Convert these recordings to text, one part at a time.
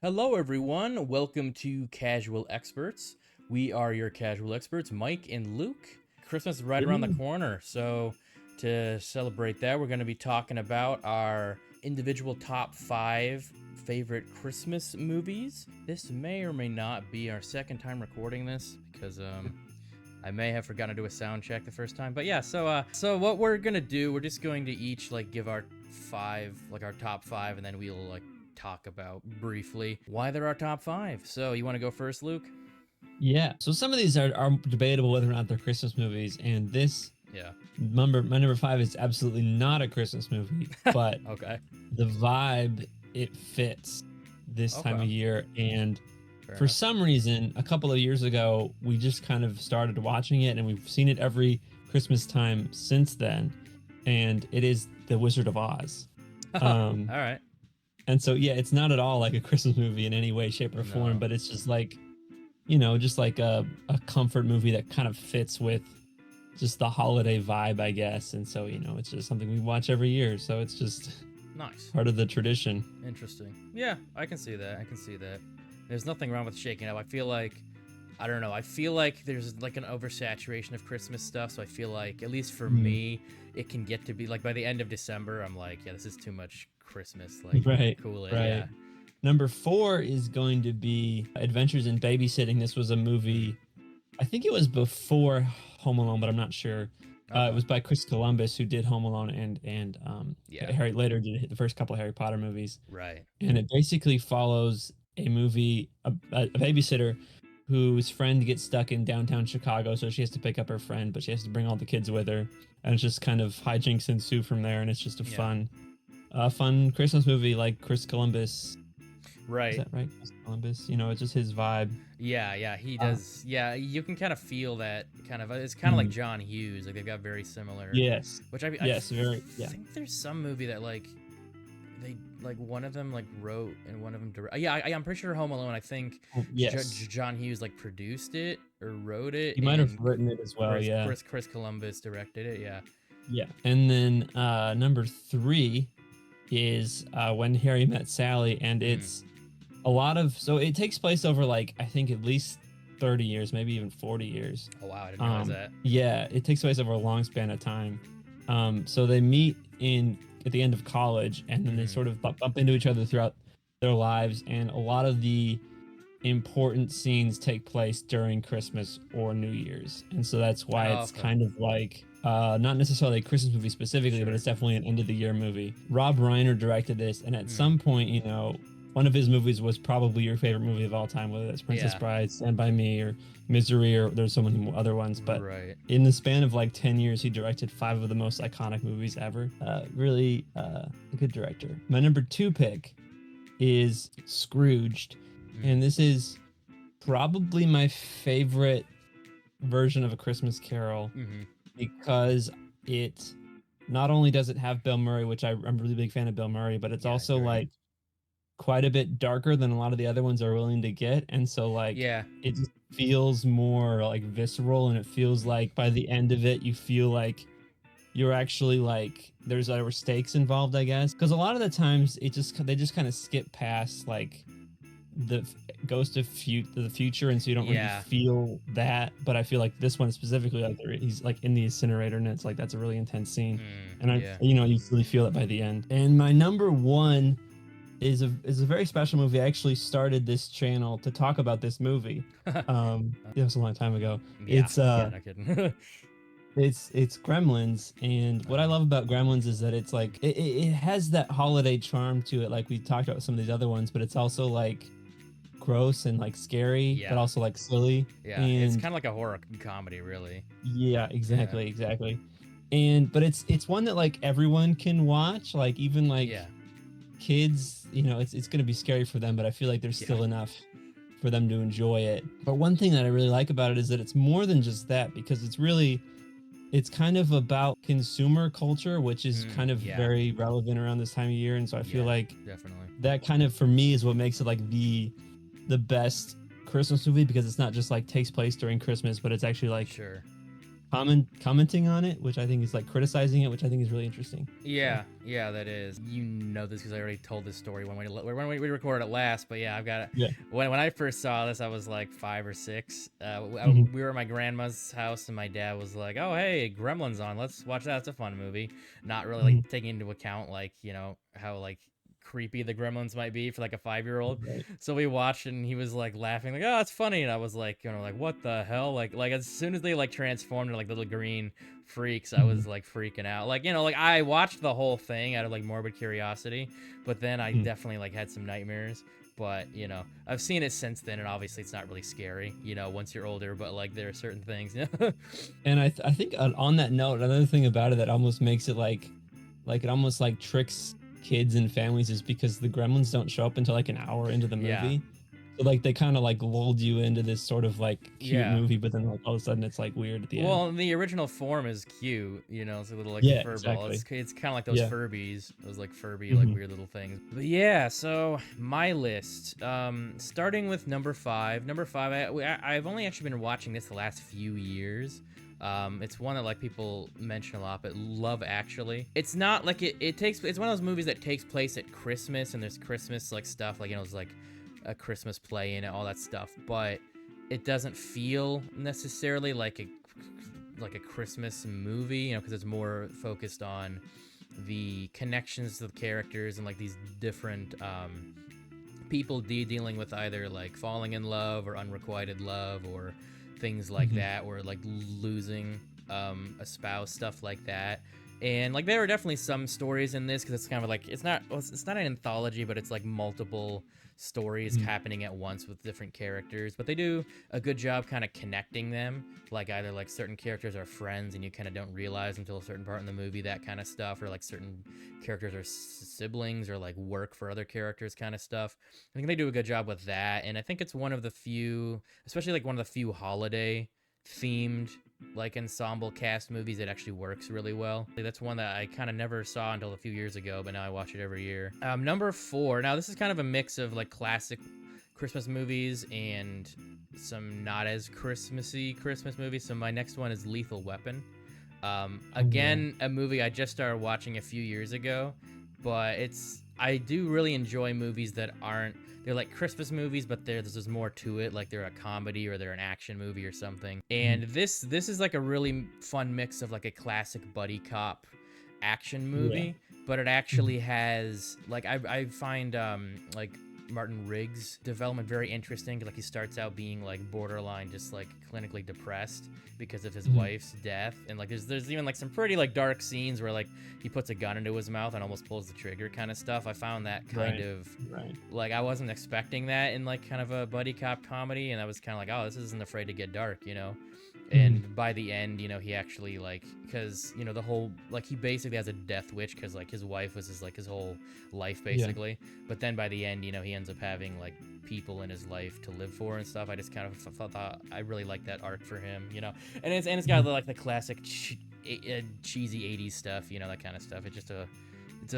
Hello, everyone. Welcome to Casual Experts. We are your casual experts, Mike and Luke. Christmas is right around the Ooh. corner, so to celebrate that, we're going to be talking about our individual top 5 favorite Christmas movies. This may or may not be our second time recording this because I may have forgotten to do a sound check the first time. But yeah, so what we're gonna do, we're just going to each give our top five, and then we'll talk about briefly why they're our top five. So you want to go first, Luke? Yeah. So some of these are debatable whether or not they're Christmas movies, and this Yeah. my number five is absolutely not a Christmas movie, but Okay. the vibe it fits this time Okay. of year. And Fair for enough. some reason, a couple of years ago, we just kind of started watching it, and we've seen it every Christmas time since then. And it is The Wizard of Oz. All Um, right. and so yeah, it's not at all like a Christmas movie in any way, shape, or form, No. but it's just like just like a comfort movie that kind of fits with just the holiday vibe, I guess. And so, it's just something we watch every year. So it's just Nice. part of the tradition. Interesting. Yeah, I can see that. I can see that. There's nothing wrong with shaking up. I don't know. I feel like there's like an oversaturation of Christmas stuff. So I feel like, at least for Mm. me, it can get to be like by the end of December, I'm like, yeah, this is too much Christmas. Like, Right, cool it. right. Yeah. Number four is going to be Adventures in Babysitting. This was a Mm. movie, I think it was before Home Alone, but I'm not sure. It Okay. was by Chris Columbus, who did Home Alone and Yeah. Harry later did the first couple Harry Potter movies. Right. And it basically follows a babysitter whose friend gets stuck in downtown Chicago, so she has to pick up her friend, but she has to bring all the kids with her, and it's just kind of hijinks ensue from there, and it's just a Yeah. fun Christmas movie like Chris Columbus. Is Right. that right? Chris Columbus. It's just his vibe. Yeah. Yeah. He Uh, does. Yeah. You can kind of feel that kind of. It's kind of like mm, John Hughes. Like they've got very similar. yes, Which I yes, very, yeah. think there's some movie that they one of them wrote and one of them direct. Yeah, I'm pretty sure Home Alone. I think Oh, yes, John Hughes produced it or wrote it, he might have and written it as well. Yeah, Chris Columbus directed it. Yeah. yeah. And then number three is When Harry Met Sally, and Mm. it's a lot of so it takes place over like I think at least 30 years, maybe even 40 years. Oh wow, I didn't realize that. Yeah, it takes place over a long span of time. So they meet in at the end of college, and then they Mm. sort of bump into each other throughout their lives, and a lot of the important scenes take place during Christmas or New Year's. And so that's why Oh, it's okay. kind of like not necessarily a Christmas movie specifically, but Sure. it's definitely an end of the year movie. Rob Reiner directed this, and at Mm. some point, one of his movies was probably your favorite movie of all time, whether that's Princess Yeah. Bride, Stand By Me, or Misery, or there's so many other ones. But Right. in the span of like 10 years, he directed five of the most iconic movies ever. Really a good director. My number two pick is Scrooged. Mm. And this is probably my favorite version of A Christmas Carol Mm-hmm. because it not only does it have Bill Murray, which I'm a really big fan of Bill Murray, but it's Yeah, also very like good. quite a bit darker than a lot of the other ones are willing to get. And so like Yeah. it just feels more like visceral, and it feels Mm. like by the end of it you feel like you're actually like there were stakes involved, I guess. Because a lot of the times they just kind of skip past like the ghost of the future, and so you don't really Yeah. feel that. But I feel like this one specifically, like he's like in the incinerator, and it's like that's a really intense scene, Mm. and Yeah. you really feel it by the end. And my number one is a very special movie. I actually started this channel to talk about this movie. It was a long time ago. Yeah. It's Yeah. No kidding. it's Gremlins, and what I Oh. love about Gremlins is that it's like it has that holiday charm to it, like we talked about some of these other ones, but it's also like gross and like scary, but Yeah. also like silly. Yeah. It's And kind of like a horror comedy, really. yeah, Yeah. exactly. And but it's one that like everyone can watch, like even like Yeah. kids, it's gonna be scary for them, but I feel like there's Yeah. still enough for them to enjoy it. But one thing that I really like about it is that it's more than just that, because it's kind of about consumer culture, which is Mm. kind of Yeah. very relevant around this time of year. And so I feel Yeah. like Definitely. that kind of for me is what makes it like the best Christmas movie, because it's not just like takes place during Christmas, but it's actually like Sure. commenting on it, which I think is like criticizing it, which I think is really interesting. Yeah, yeah, that is. You know this because I already told this story when we recorded it last. But yeah, I've got it. Yeah. When I first saw this, I was like 5 or 6. Mhm. We were at my grandma's house, and my dad was like, "Oh, hey, Gremlins on. Let's watch that. It's a fun movie." Not really Mhm. like taking into account like how like creepy the Gremlins might be for like a 5-year-old. Right. So we watched it, and he was like laughing, like, "Oh, it's funny," and I was like, like what the hell? Like as soon as they like transformed into like little green freaks, I Mhm. was like freaking out. Like like I watched the whole thing out of like morbid curiosity, but then I Mhm. definitely like had some nightmares. But I've seen it since then, and obviously it's not really scary, once you're older. But like there are certain things. And I think on that note, another thing about it that almost makes it like it almost like tricks kids and families is because the gremlins don't show up until like an hour into the Yeah, movie. So like they kind of like lulled you into this sort of like cute yeah. movie, but then like all of a sudden it's like weird at the end. Well, the original form is cute, it's a little like Yeah, fur ball. exactly. It's kind of like those Yeah. Furbies, those like Furby like Hmm. weird little things. But yeah, so my list, starting with number 5. Number 5, I've only actually been watching this the last few years. It's one that like people mention a lot, but Love Actually. It's not like it's one of those movies that takes place at Christmas, and there's Christmas like stuff like it's like a Christmas play in it, all that stuff, but it doesn't feel necessarily like a Christmas movie, because it's more focused on the connections to the characters and like these different people dealing with either like falling in love or unrequited love or things like Hmm. that, or like losing a spouse, stuff like that. And like there are definitely some stories in this because it's kind of like it's not an anthology, but it's like multiple stories Hmm. happening at once with different characters. But they do a good job kind of connecting them. Like either like certain characters are friends and you kind of don't realize until a certain part in the movie, that kind of stuff, or like certain characters are siblings or like work for other characters, kind of stuff. I think they do a good job with that, and I think it's one of the few, especially like one of the few holiday themed like ensemble cast movies that actually works really well. That's one that I kind of never saw until a few years ago, but now I watch it every year. Number 4. Now this is kind of a mix of like classic Christmas movies and some not as Christmassy Christmas movies. So my next one is Lethal Weapon. Oh yeah. Again, a movie I just started watching a few years ago, but I do really enjoy movies that aren't, they're like Christmas movies, but there's more to it. Like they're a comedy or they're an action movie or something. Mhm. And this is like a really fun mix of like a classic buddy cop action Yeah. movie, but it Mhm. actually has like I find like Martin Riggs' development very interesting. Like he starts out being like borderline just like clinically depressed because of his Mhm. wife's death, and like there's even like some pretty like dark scenes where like he puts a gun into his mouth and almost pulls the trigger, kind of stuff. I found that kind Right. of Right. like I wasn't expecting that in like kind of a buddy cop comedy, and I was kind of like, oh, this isn't afraid to get dark. Mhm. And by the end, he actually like, because the whole like he basically has a death wish because like his wife was his whole life Yeah. basically. But then by the end, he ends up having like people in his life to live for and stuff. I just kind of thought I really like that arc for him. And it's got Mhm. like the classic cheesy 80s stuff, that kind of stuff.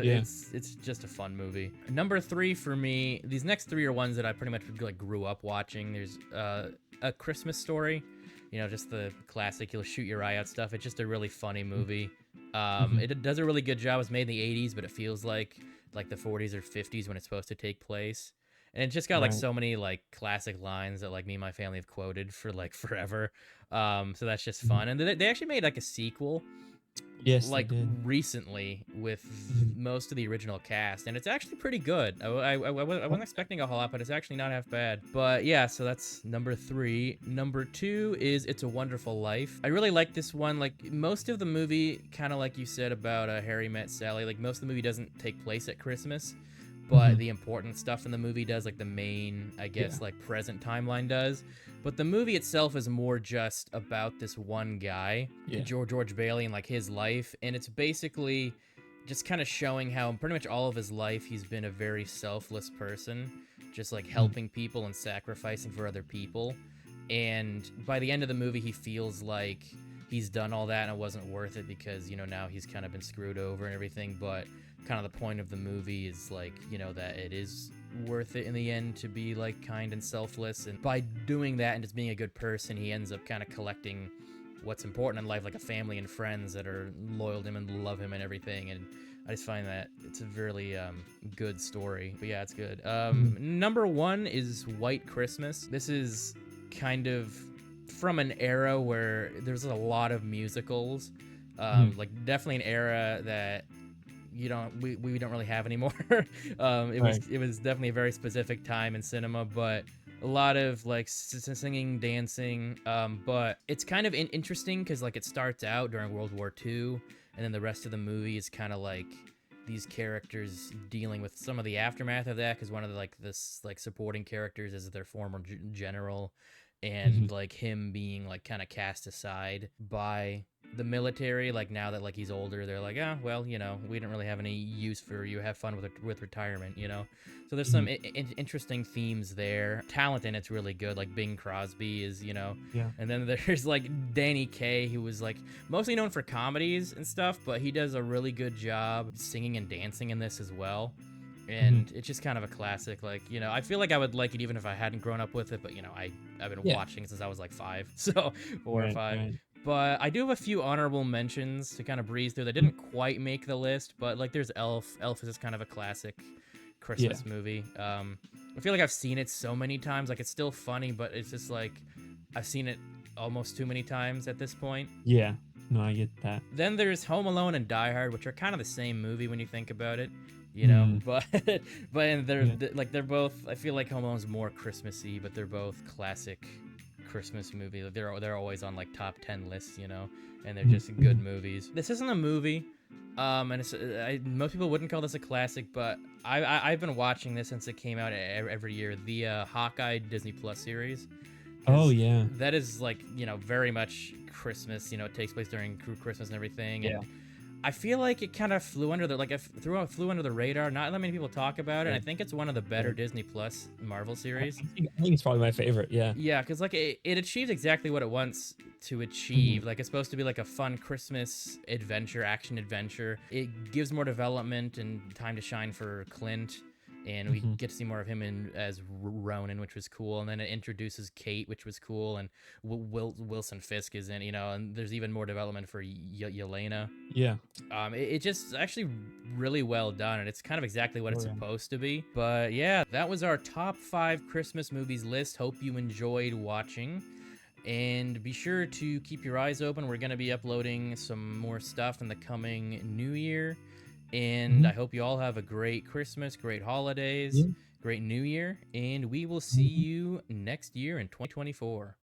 Yeah. It's just a fun movie. Number 3 for me, these next 3 are ones that I pretty much like grew up watching. There's A Christmas Story, just the classic you'll shoot your eye out stuff. It's just a really funny movie. Mhm. It does a really good job. It's made in the 80s, but it feels like the 40s or 50s when it's supposed to take place. And it just got like Right. so many like classic lines that like me and my family have quoted for like forever. So that's just Mhm. fun. And they actually made like a sequel Yes, they like did. recently with Mhm. most of the original cast, and it's actually pretty good. I wasn't expecting a whole lot, but it's actually not half bad. But yeah, so that's number 3. Number 2 is It's a Wonderful Life. I really like this one. Like most of the movie, kind of like you said about Harry Met Sally, like most of the movie doesn't take place at Christmas, but Mhm. the important stuff in the movie does, like the main, I Yeah. guess, like present timeline does. But the movie itself is more just about this one guy, Yeah. George Bailey, and like his life, and it's basically just kind of showing how pretty much all of his life he's been a very selfless person, just like Mhm. helping people and sacrificing for other people. And by the end of the movie, he feels like he's done all that and it wasn't worth it because now he's kind of been screwed over and everything. But kind of the point of the movie is like that it is worth it in the end to be like kind and selfless, and by doing that and just being a good person, he ends up kind of collecting what's important in life, like a family and friends that are loyal to him and love him and everything. And I just find that it's a really good story. But yeah, it's good. Number one is White Christmas. This is kind of from an era where there's a lot of musicals. Like definitely an era that we don't really have anymore. It was definitely a very specific time in cinema, but a lot of like singing, dancing. But it's kind of interesting because like it starts out during World War II, and then the rest of the movie is kind of like these characters dealing with some of the aftermath of that, because one of the this supporting characters is their former general, and like him being like kind of cast aside by the military. Like now that like he's older, they're like, ah, well, we didn't really have any use for you. Have fun with retirement, So there's some interesting themes there. Talent in it's really good. Like Bing Crosby is, Yeah. and then there's like Danny Kaye, who was like mostly known for comedies and stuff, but he does a really good job singing and dancing in this as well. And it's just kind of a classic. Like, I feel like I would like it even if I hadn't grown up with it, but I've been watching since I was like 5, so 4 or 5. Right. But I do have a few honorable mentions to kind of breeze through that didn't quite make the list, but like there's Elf. Elf is just kind of a classic Christmas movie. I feel like I've seen it so many times. Like it's still funny, but it's just like I've seen it almost too many times at this point. Yeah. No, I get that. Then there's Home Alone and Die Hard, which are kind of the same movie when you think about it. But they're both. I feel like Home Alone's more Christmassy, but they're both classic Christmas movie. They're always on like top 10 lists, and they're just good movies. This isn't a movie, and most people wouldn't call this a classic, but I've been watching this since it came out every year. The Hawkeye Disney Plus series. Oh yeah, that is like very much Christmas. It takes place during Christmas and everything. Yeah. And I feel like it kind of flew under the radar. Not that many people talk about it. I think it's one of the better Disney Plus Marvel series. I think it's probably my favorite. Yeah. Yeah, because like it achieves exactly what it wants to achieve. Like it's supposed to be like a fun Christmas action adventure. It gives more development and time to shine for Clint. And we get to see more of him as Ronan, which was cool. And then it introduces Kate, which was cool. And Wilson Fisk is in, and there's even more development for Yelena. Yeah. It just actually really well done. And it's kind of exactly what it's supposed to be. But yeah, that was our top 5 Christmas movies list. Hope you enjoyed watching. And be sure to keep your eyes open. We're going to be uploading some more stuff in the coming new year. And I hope you all have a great Christmas, great holidays, great New Year, and we will see you next year in 2024.